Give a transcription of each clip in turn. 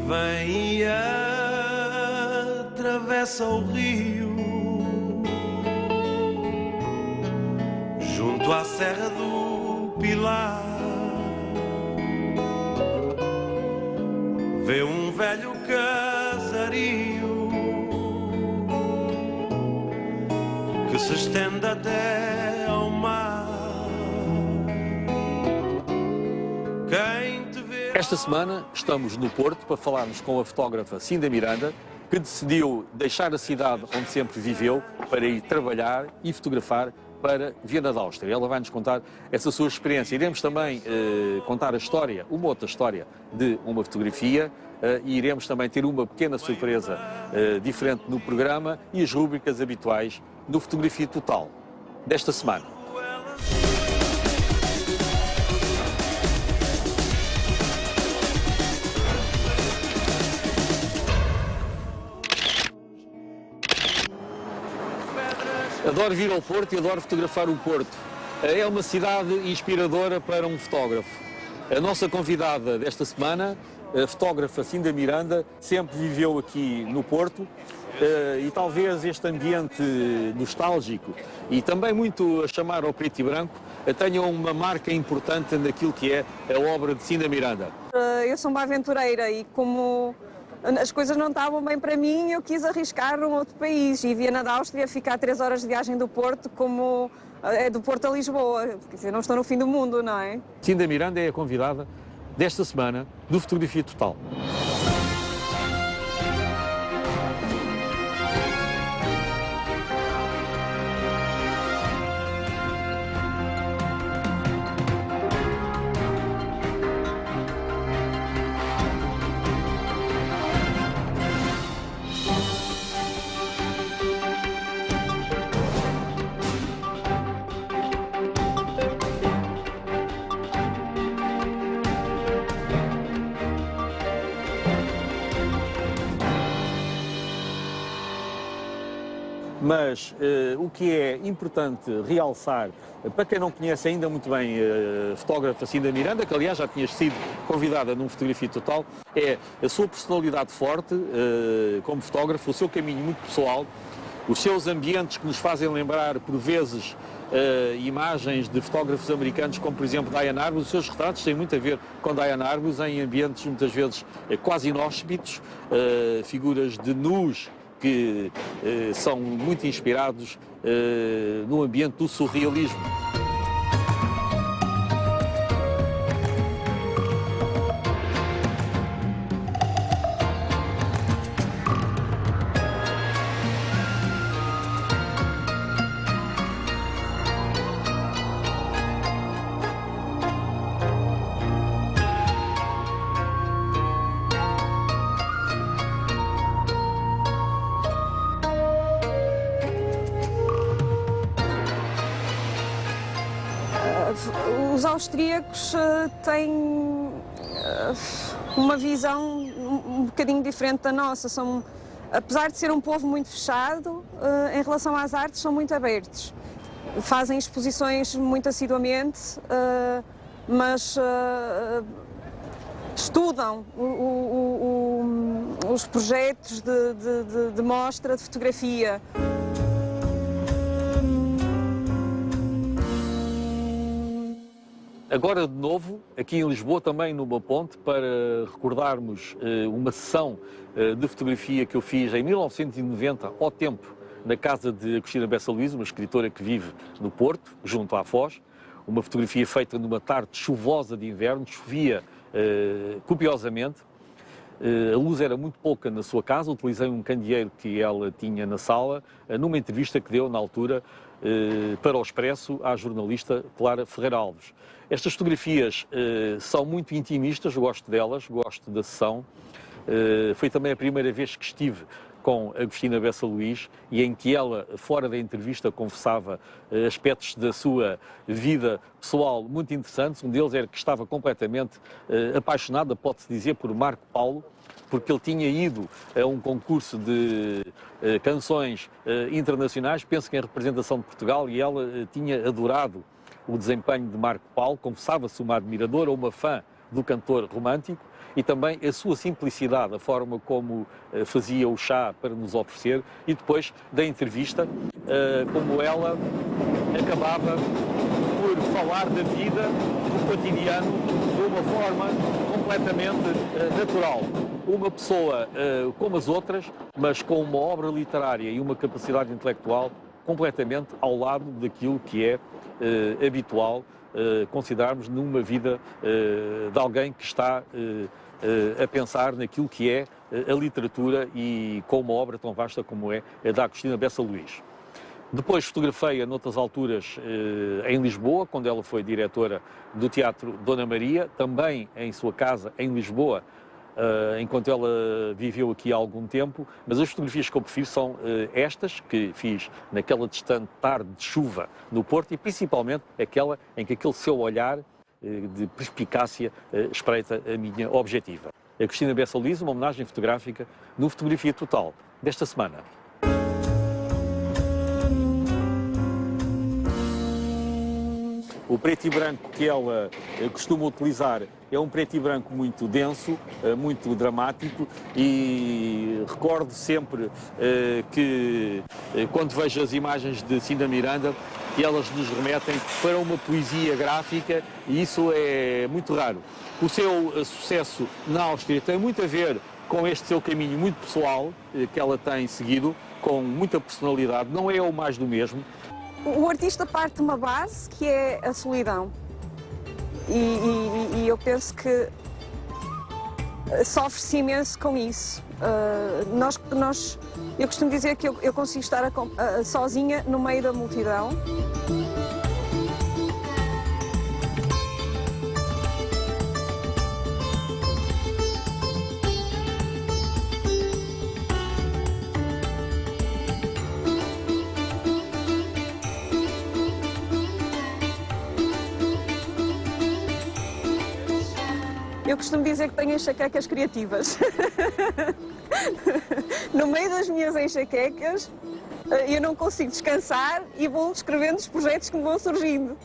vem e atravessa o rio junto à Serra do Pilar. Vê um velho casario que se estende até ao mar. Quem te vê... Esta semana estamos no Porto para falarmos com a fotógrafa Cinda Miranda, que decidiu deixar a cidade onde sempre viveu para ir trabalhar e fotografar para Viena da Áustria. Ela vai-nos contar essa sua experiência. Iremos também contar a história, uma outra história de uma fotografia, e iremos também ter uma pequena surpresa diferente no programa e as rúbricas habituais do Fotografia Total desta semana. Adoro vir ao Porto e adoro fotografar o Porto. É uma cidade inspiradora para um fotógrafo. A nossa convidada desta semana, a fotógrafa Cinda Miranda, sempre viveu aqui no Porto e talvez este ambiente nostálgico e também muito a chamar ao preto e branco tenham uma marca importante naquilo que é a obra de Cinda Miranda. Eu sou uma aventureira e como as coisas não estavam bem para mim, eu quis arriscar num outro país e Viena da Áustria fica a 3 horas de viagem do Porto, como é do Porto a Lisboa. Quer dizer, não estou no fim do mundo, não é? Cinda Miranda é a convidada desta semana do Fotografia Total. Mas o que é importante realçar, para quem não conhece ainda muito bem a fotógrafa Cinda Miranda, que aliás já tinha sido convidada num Fotografia Total, é a sua personalidade forte como fotógrafo, o seu caminho muito pessoal, os seus ambientes que nos fazem lembrar, por vezes, imagens de fotógrafos americanos, como por exemplo Diane Arbus. Os seus retratos têm muito a ver com Diane Arbus, em ambientes muitas vezes quase inóspitos, figuras de nus, que são muito inspirados no ambiente do surrealismo. Os austríacos têm uma visão um bocadinho diferente da nossa. Apesar de ser um povo muito fechado, em relação às artes, são muito abertos. Fazem exposições muito assiduamente, mas estudam os projetos de mostra, de fotografia. Agora de novo, aqui em Lisboa, também no Boa Ponte, para recordarmos uma sessão de fotografia que eu fiz em 1990, ao tempo, na casa de Agostina Bessa Luís, uma escritora que vive no Porto, junto à Foz. Uma fotografia feita numa tarde chuvosa de inverno, chovia copiosamente. A luz era muito pouca na sua casa, utilizei um candeeiro que ela tinha na sala, numa entrevista que deu na altura para o Expresso à jornalista Clara Ferreira Alves. Estas fotografias são muito intimistas, gosto delas, gosto da sessão. Foi também a primeira vez que estive com Agostina Bessa Luís e em que ela, fora da entrevista, confessava aspectos da sua vida pessoal muito interessantes. Um deles era que estava completamente apaixonada, pode-se dizer, por Marco Paulo, porque ele tinha ido a um concurso de canções internacionais, penso que em representação de Portugal, e ela tinha adorado o desempenho de Marco Paulo, confessava-se uma admiradora ou uma fã do cantor romântico, e também a sua simplicidade, a forma como fazia o chá para nos oferecer, e depois da entrevista, como ela acabava por falar da vida, do cotidiano, de uma forma completamente natural. Uma pessoa como as outras, mas com uma obra literária e uma capacidade intelectual completamente ao lado daquilo que é habitual considerarmos numa vida de alguém que está a pensar naquilo que é a literatura e com uma obra tão vasta como é a da Agostina Bessa Luís. Depois fotografei-a noutras alturas em Lisboa, quando ela foi diretora do Teatro Dona Maria, também em sua casa em Lisboa, enquanto ela viveu aqui há algum tempo, mas as fotografias que eu prefiro são estas, que fiz naquela distante tarde de chuva no Porto, e principalmente aquela em que aquele seu olhar de perspicácia espreita a minha objetiva. Agostina Bessa Luís, uma homenagem fotográfica no Fotografia Total desta semana. O preto e branco que ela costuma utilizar é um preto e branco muito denso, muito dramático, e recordo sempre que quando vejo as imagens de Cinda Miranda, elas nos remetem para uma poesia gráfica, e isso é muito raro. O seu sucesso na Áustria tem muito a ver com este seu caminho muito pessoal que ela tem seguido, com muita personalidade, não é o mais do mesmo. O artista parte de uma base que é a solidão, e eu penso que sofre-se imenso com isso. Eu costumo dizer que eu consigo estar sozinha no meio da multidão. Eu costumo dizer que tenho enxaquecas criativas. No meio das minhas enxaquecas, eu não consigo descansar e vou escrevendo os projetos que me vão surgindo.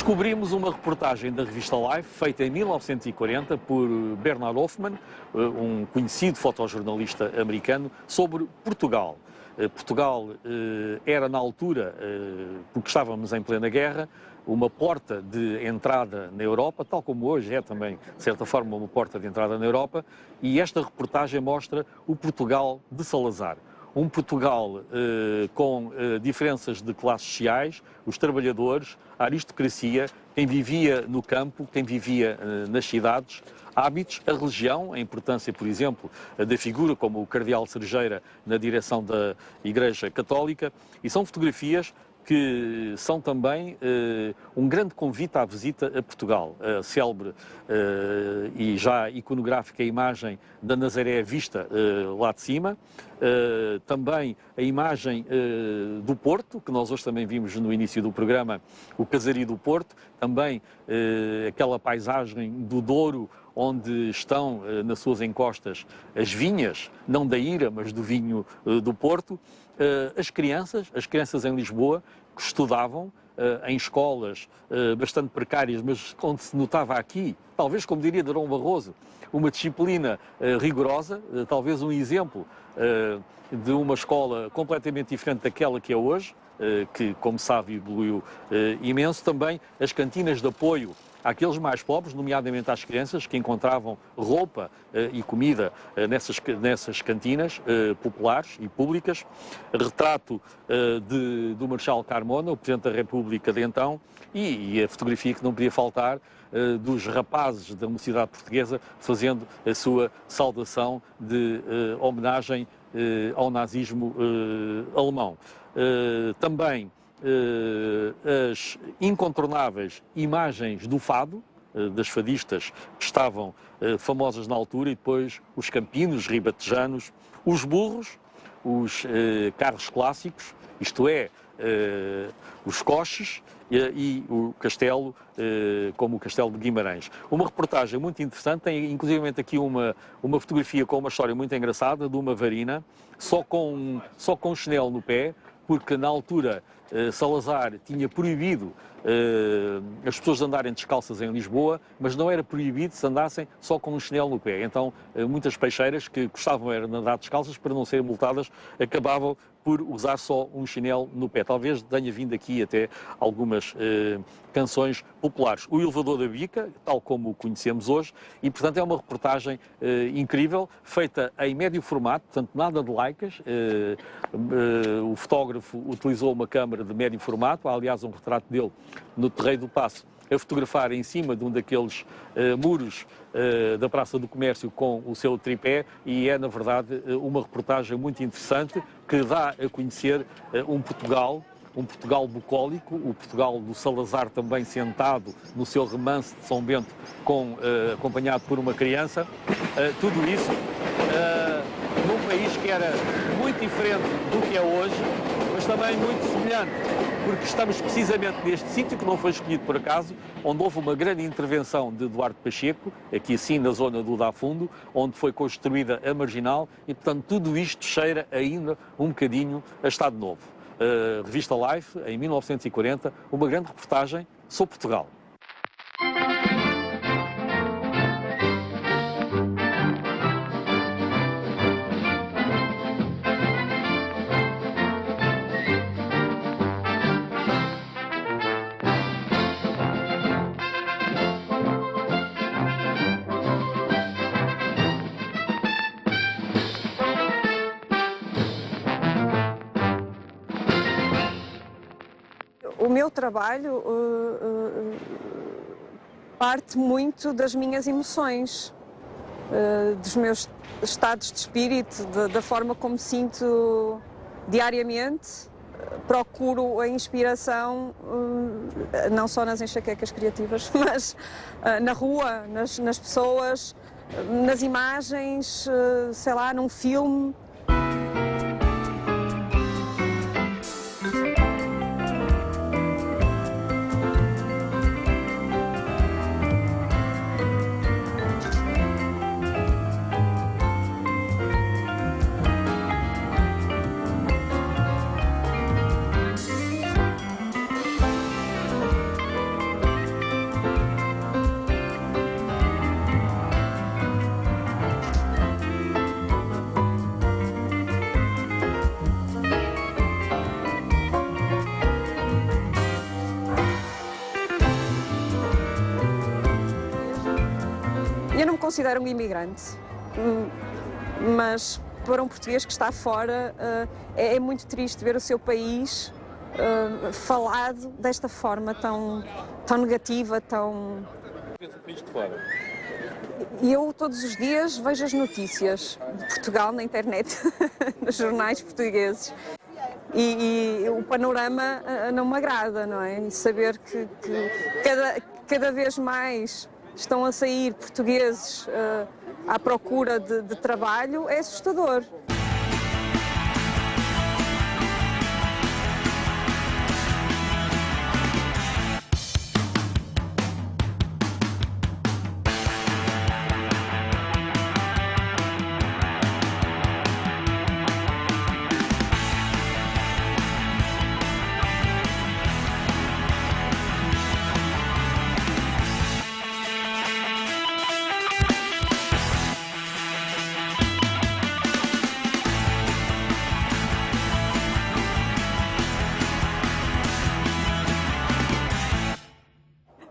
Descobrimos uma reportagem da revista Life, feita em 1940 por Bernard Hoffman, um conhecido fotojornalista americano, sobre Portugal. Portugal era, na altura, porque estávamos em plena guerra, uma porta de entrada na Europa, tal como hoje é também, de certa forma, uma porta de entrada na Europa, e esta reportagem mostra o Portugal de Salazar. Um Portugal com diferenças de classes sociais, os trabalhadores, a aristocracia, quem vivia no campo, quem vivia nas cidades, hábitos, a religião, a importância, por exemplo, da figura como o Cardeal Cerejeira na direção da Igreja Católica, e são fotografias que são também um grande convite à visita a Portugal. A célebre e já iconográfica imagem da Nazaré vista lá de cima, também a imagem do Porto, que nós hoje também vimos no início do programa, o Casario do Porto, também aquela paisagem do Douro, onde estão nas suas encostas as vinhas, não da ira, mas do vinho do Porto. As crianças em Lisboa, que estudavam em escolas bastante precárias, mas onde se notava aqui, talvez como diria Durão Barroso, uma disciplina rigorosa, talvez um exemplo de uma escola completamente diferente daquela que é hoje, que, como sabe, evoluiu imenso. Também as cantinas de apoio àqueles mais pobres, nomeadamente às crianças, que encontravam roupa e comida nessas cantinas populares e públicas. Retrato do Marechal Carmona, o Presidente da República de então, e a fotografia que não podia faltar dos rapazes da mocidade portuguesa fazendo a sua saudação de homenagem ao nazismo alemão. Também as incontornáveis imagens do fado, das fadistas que estavam famosas na altura, e depois os campinos ribatejanos, os burros, os carros clássicos, isto é, os coches e o castelo, como o Castelo de Guimarães. Uma reportagem muito interessante, tem inclusive aqui uma fotografia com uma história muito engraçada de uma varina, só com um chinelo no pé, porque na altura Salazar tinha proibido as pessoas andarem descalças em Lisboa, mas não era proibido se andassem só com um chinelo no pé. Então, muitas peixeiras que gostavam era de andar descalças para não serem multadas, acabavam por usar só um chinelo no pé. Talvez tenha vindo aqui até algumas canções populares. O Elevador da Bica, tal como o conhecemos hoje, e portanto é uma reportagem incrível, feita em médio formato, portanto nada de laicas. O fotógrafo utilizou uma câmara de médio formato, há aliás um retrato dele no Terreiro do Paço, a fotografar em cima de um daqueles muros da Praça do Comércio com o seu tripé, e é, na verdade, uma reportagem muito interessante que dá a conhecer um Portugal bucólico, o Portugal do Salazar também sentado no seu remance de São Bento, acompanhado por uma criança. Tudo isso num país que era muito diferente do que é hoje, mas também muito semelhante, porque estamos precisamente neste sítio, que não foi escolhido por acaso, onde houve uma grande intervenção de Eduardo Pacheco, aqui assim na zona do Dá Fundo, onde foi construída a Marginal, e portanto tudo isto cheira ainda um bocadinho a Estado Novo. Revista Life, em 1940, uma grande reportagem sobre Portugal. O meu trabalho parte muito das minhas emoções, dos meus estados de espírito, da forma como sinto diariamente. Procuro a inspiração, não só nas enxaquecas criativas, mas na rua, nas pessoas, nas imagens, sei lá, num filme. Eu não me considero um imigrante, mas para um português que está fora é muito triste ver o seu país falado desta forma tão negativa, tão... E eu todos os dias vejo as notícias de Portugal na internet, nos jornais portugueses. E o panorama não me agrada, não é? E saber que cada vez mais estão a sair portugueses à procura de trabalho é assustador.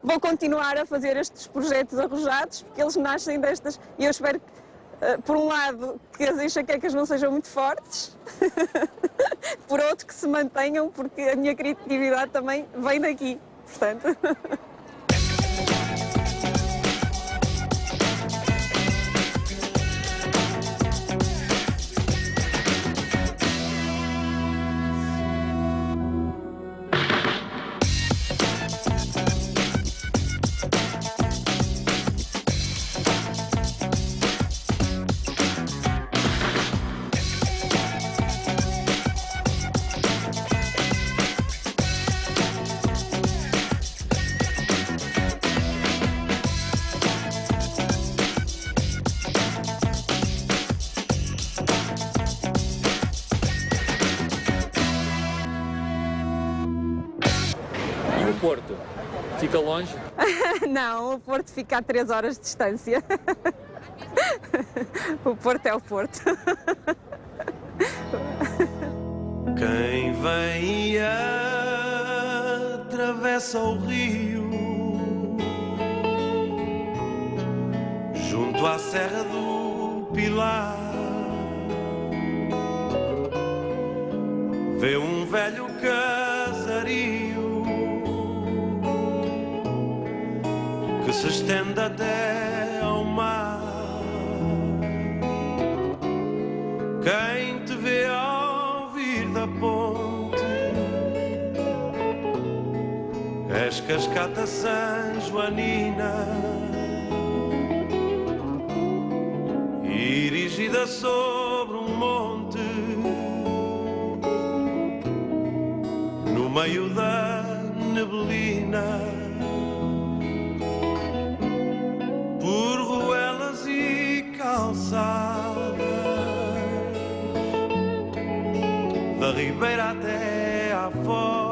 Vou continuar a fazer estes projetos arrojados, porque eles nascem destas, e eu espero que, por um lado, que as enxaquecas não sejam muito fortes, por outro, que se mantenham, porque a minha criatividade também vem daqui, portanto. Muito longe. Não, o Porto fica a 3 horas de distância. O Porto é o Porto. Quem vem e atravessa o rio junto à Serra do Pilar, vê um velho casario que se estende até ao mar. Quem te vê ao vir da ponte, és cascata San Joanina, erigida sobre um monte, no meio da neblina, por ruelas e calçadas, da ribeira até à foz.